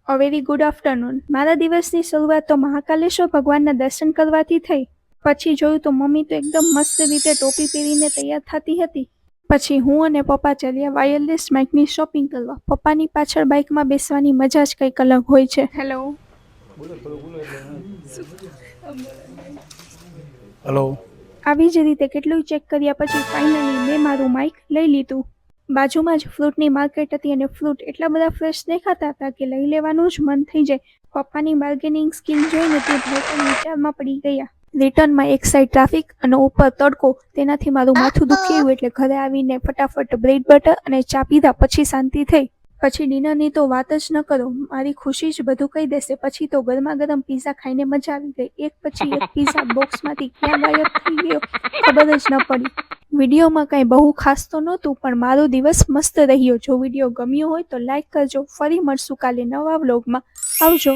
A very good afternoon. મારા દિવસની શરૂઆત તો મહાકાલેશ્વર ભગવાનના દર્શન કરવાથી થઈ. પછી જોયું તો મમ્મી તો એકદમ મસ્ત રીતે ટોપી પહેરીને તૈયાર થતી હતી. પછી હું અને પપ્પા ચાલ્યા વાયરલેસ માઇકની શોપિંગ કરવા. પપ્પાની પાછળ બાઇકમાં બેસવાની મજા જ કંઈક અલગ હોય છે. હેલો. હલો. આવી જ રીતે કેટલું ચેક કર્યા પછી ફાઇનલી મેં મારું માઇક લઈ લીધું. બાજુમાં જ ફ્રૂટની માર્કેટ હતી અને ફ્રૂટ એટલા બધા ફ્રેશ દેખાતા હતા કે લઈ લેવાનું જ મન થઈ જાય. પપ્પાની બાર્ગેનિંગ સ્કિલ જોઈને તે ભાઈ પણ વિચારમાં પડી ગયા. રિટર્નમાં એક સાઈડ ટ્રાફિક અને ઉપર તડકો, તેનાથી મારું માથું દુખી ગયું એટલે ઘરે આવીને ફટાફટ બ્રેડ બટર અને ચા પીધા પછી શાંતિ થઈ. પછી ડિનરની તો વાત જ ન કરો, મારી ખુશી જ બધું કહી દેશે. પછી તો ગરમા ગરમ પીઝા ખાઈને મજા આવી ગઈ. એક પછી એક પીઝા બોક્સમાંથી ક્યાં ગાયબ થઈ ગયો ખબર જ ન પડી. વિડીયોમાં કંઈ બહુ ખાસ તો નહોતું, પણ મારો દિવસ મસ્ત રહ્યો. જો વિડીયો ગમ્યો હોય તો લાઈક કરજો. ફરી મળશું કાલે નવા વ્લોગમાં. આવજો.